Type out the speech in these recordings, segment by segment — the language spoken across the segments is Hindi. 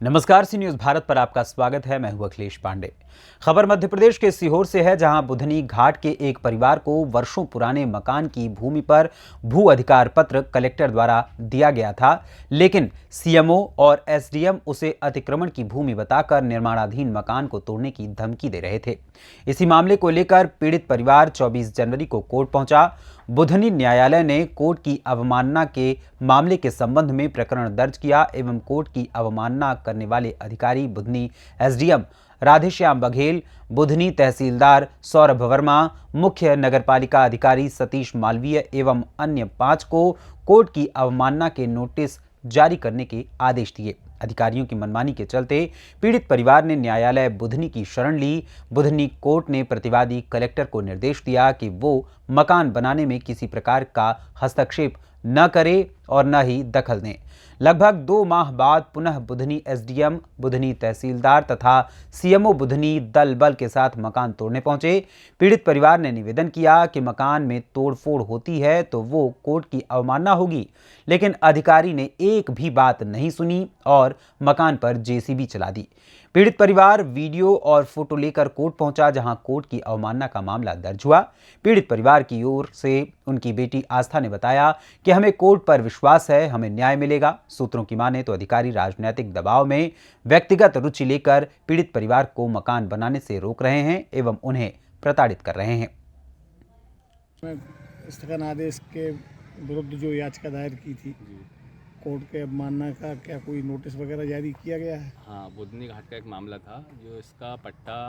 नमस्कार, सी न्यूज़ भारत पर आपका स्वागत है। मैं हूं अखिलेश पांडे। खबर मध्य प्रदेश के सीहोर से है, जहां बुधनी घाट के एक परिवार को वर्षों पुराने मकान की भूमि पर भू अधिकार पत्र कलेक्टर द्वारा दिया गया था, लेकिन सीएमओ और एसडीएम उसे अतिक्रमण की भूमि बताकर निर्माणाधीन मकान को तोड़ने की धमकी दे रहे थे। इसी मामले को लेकर पीड़ित परिवार 24 जनवरी को कोर्ट पहुंचा। बुधनी न्यायालय ने कोर्ट की अवमानना के मामले के संबंध में प्रकरण दर्ज किया एवं कोर्ट की अवमानना करने वाले अधिकारी बुधनी एसडीएम राधेश्याम बघेल, बुधनी तहसीलदार सौरभ वर्मा, मुख्य नगरपालिका अधिकारी सतीश मालवीय एवं अन्य 5 को कोर्ट की अवमानना के नोटिस जारी करने के आदेश दिए। अधिकारियों की मनमानी के चलते पीड़ित परिवार ने न्यायालय बुधनी की शरण ली। बुधनी कोर्ट ने प्रतिवादी कलेक्टर को निर्देश दिया कि वो मकान बनाने में किसी प्रकार का हस्तक्षेप न करे और न ही दखल दें। लगभग 2 माह बाद पुनः बुधनी एसडीएम, बुधनी तहसीलदार तथा सीएमओ बुधनी दल बल के साथ मकान तोड़ने पहुंचे। पीड़ित परिवार ने निवेदन किया कि मकान में तोड़फोड़ होती है तो वो कोर्ट की अवमानना होगी, लेकिन अधिकारी ने एक भी बात नहीं सुनी और मकान पर जेसीबी चला दी। पीड़ित परिवार वीडियो और फोटो लेकर कोर्ट पहुंचा, जहां कोर्ट की अवमानना का मामला दर्ज हुआ। पीड़ित परिवार की ओर से उनकी बेटी आस्था ने बताया कि हमें कोर्ट पर विश्वास है, हमें न्याय मिलेगा। सूत्रों की माने तो अधिकारी राजनीतिक दबाव में व्यक्तिगत रुचि लेकर पीड़ित परिवार को मकान बनाने से रोक रहे हैं एवं उन्हें प्रताड़ित कर रहे हैं। स्थगन आदेश के विरुद्ध जो याचिका दायर की थी, कोर्ट के अवमानना का क्या कोई नोटिस वगैरह जारी किया गया है? हाँ, बुधनी घाट का एक मामला था जो इसका पट्टा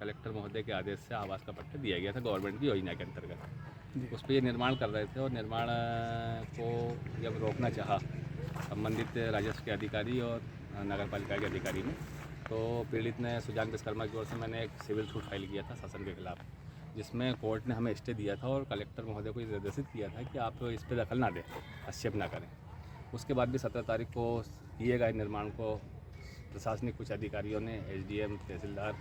कलेक्टर महोदय के आदेश से आवास का पट्टा दिया गया था गवर्नमेंट की योजना के अंतर्गत। उस पर ये निर्माण कर रहे थे और निर्माण को जब रोकना चाहा संबंधित राजस्व के अधिकारी और नगर पालिका के अधिकारी ने, तो पीड़ित ने सुजान विश्वकर्मा की ओर से मैंने एक सिविल सूट फाइल किया था शासन के खिलाफ, जिसमें कोर्ट ने हमें स्टे दिया था और कलेक्टर महोदय को ये निर्देशित किया था कि आप इस पर दखल ना दें, हस्तक्षेप ना करें। उसके बाद भी 17 तारीख को किए गए निर्माण को प्रशासनिक कुछ अधिकारियों ने, एसडीएम, तहसीलदार,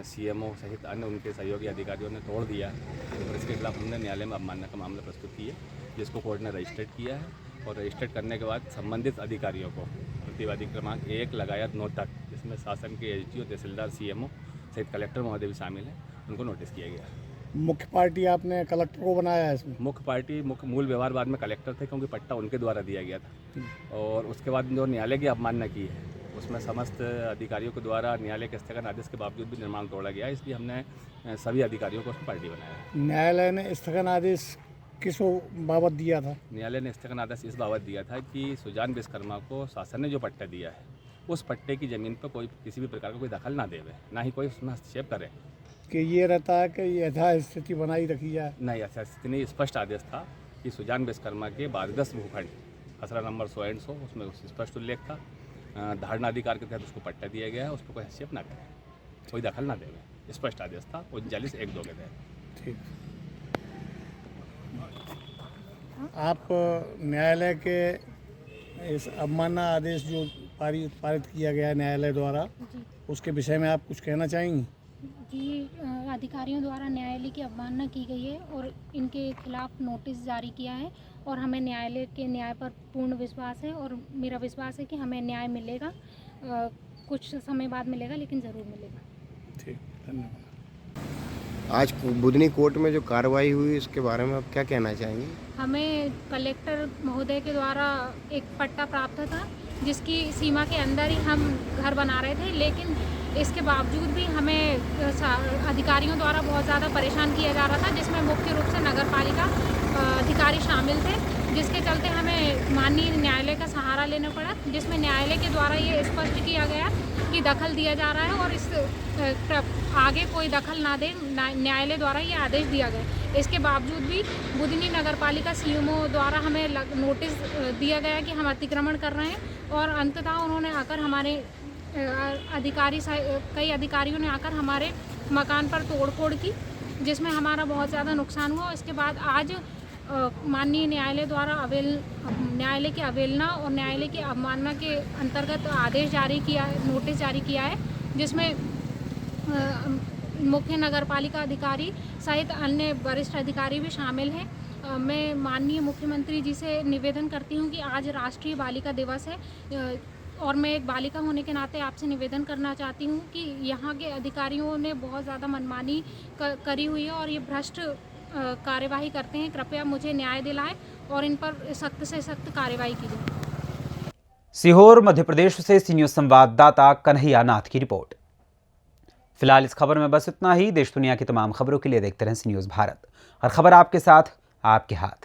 सीएमओ सहित अन्य उनके सहयोगी अधिकारियों ने तोड़ दिया और इसके खिलाफ हमने न्यायालय में अवमानना का मामला प्रस्तुत किया, जिसको कोर्ट ने रजिस्टर्ड किया है। और रजिस्टर्ड करने के बाद संबंधित अधिकारियों को प्रतिवादी क्रमांक 1 लगाया 9 तक, जिसमें शासन के एसडीओ, तहसीलदार, सीएमओ सहित कलेक्टर महोदय भी शामिल हैं, उनको नोटिस किया गया है। मुख्य पार्टी आपने कलेक्टर को बनाया है इसमें? मुख्य पार्टी मूल व्यवहारवाद में कलेक्टर थे, क्योंकि पट्टा उनके द्वारा दिया गया था। और उसके बाद जो न्यायालय की अवमानना की है उसमें समस्त अधिकारियों के द्वारा न्यायालय के स्थगन आदेश के बावजूद भी निर्माण तोड़ा गया, इसलिए हमने सभी अधिकारियों को उसमें पार्टी बनाया। न्यायालय ने स्थगन आदेश किस बाबत दिया था? न्यायालय ने स्थगन आदेश इस बाबत दिया था कि सुजान विश्वकर्मा को शासन ने जो पट्टा दिया है उस पट्टे की ज़मीन पर कोई किसी भी प्रकार का कोई दखल ना देवे, ना ही कोई उसमें हस्तक्षेप करे। कि ये रहता है कि यथास्थिति बनाई रखी जाए? नहीं, ऐसा स्थिति नहीं। स्पष्ट आदेश था कि सुजान विश्वकर्मा के बारदस्त भूखंड खसरा नंबर 100 उसमें स्पष्ट उल्लेख था, धारणा अधिकार के तहत उसको पट्टा दिया गया है, उस पर कोई हस्तक्षेप ना करे, कोई दखल ना देवे। स्पष्ट आदेश था 39(1)(2) के तहत। ठीक। आप न्यायालय के इस अवमानना आदेश जो पारित किया गया है न्यायालय द्वारा, उसके विषय में आप कुछ कहना चाहेंगी? जी, अधिकारियों द्वारा न्यायालय की अवमानना की गई है और इनके खिलाफ नोटिस जारी किया है और हमें न्यायालय के न्याय पर पूर्ण विश्वास है और मेरा विश्वास है कि हमें न्याय मिलेगा। कुछ समय बाद मिलेगा, लेकिन ज़रूर मिलेगा। ठीक, धन्यवाद। आज बुधनी कोर्ट में जो कार्रवाई हुई इसके बारे में आप क्या कहना चाहेंगे? हमें कलेक्टर महोदय के द्वारा एक पट्टा प्राप्त था, जिसकी सीमा के अंदर ही हम घर बना रहे थे, लेकिन इसके बावजूद भी हमें अधिकारियों द्वारा बहुत ज़्यादा परेशान किया जा रहा था, जिसमें मुख्य रूप से नगर पालिका अधिकारी शामिल थे, जिसके चलते हमें माननीय न्यायालय का सहारा लेना पड़ा, जिसमें न्यायालय के द्वारा ये स्पष्ट किया गया कि दखल दिया जा रहा है और इस आगे कोई दखल ना दे, न्यायालय द्वारा ये आदेश दिया गया। इसके बावजूद भी बुधनी नगर पालिका सीएमओ द्वारा हमें नोटिस दिया गया कि हम अतिक्रमण कर रहे हैं और अंततः उन्होंने आकर हमारे कई अधिकारियों ने आकर हमारे मकान पर तोड़फोड़ की, जिसमें हमारा बहुत ज़्यादा नुकसान हुआ। इसके बाद आज माननीय न्यायालय द्वारा न्यायालय की अवहेलना और न्यायालय की अवमानना के अंतर्गत आदेश जारी किया है, नोटिस जारी किया है, जिसमें मुख्य नगरपालिका अधिकारी सहित अन्य वरिष्ठ अधिकारी भी शामिल हैं। मैं माननीय मुख्यमंत्री जी से निवेदन करती हूं कि आज राष्ट्रीय बालिका दिवस है, और मैं एक बालिका होने के नाते आपसे निवेदन करना चाहती हूँ कि यहाँ के अधिकारियों ने बहुत ज़्यादा मनमानी करी हुई है और ये भ्रष्ट कार्यवाही करते हैं। कृपया मुझे न्याय दिलाएं और इन पर सख्त से सख्त कार्यवाही की जाए। सीहोर मध्य प्रदेश से सी न्यूज़ संवाददाता कन्हैया नाथ की रिपोर्ट। फिलहाल इस खबर में बस इतना ही। देश दुनिया की तमाम खबरों के लिए देखते रहें सी न्यूज़ भारत। हर खबर आपके साथ, आपके हाथ।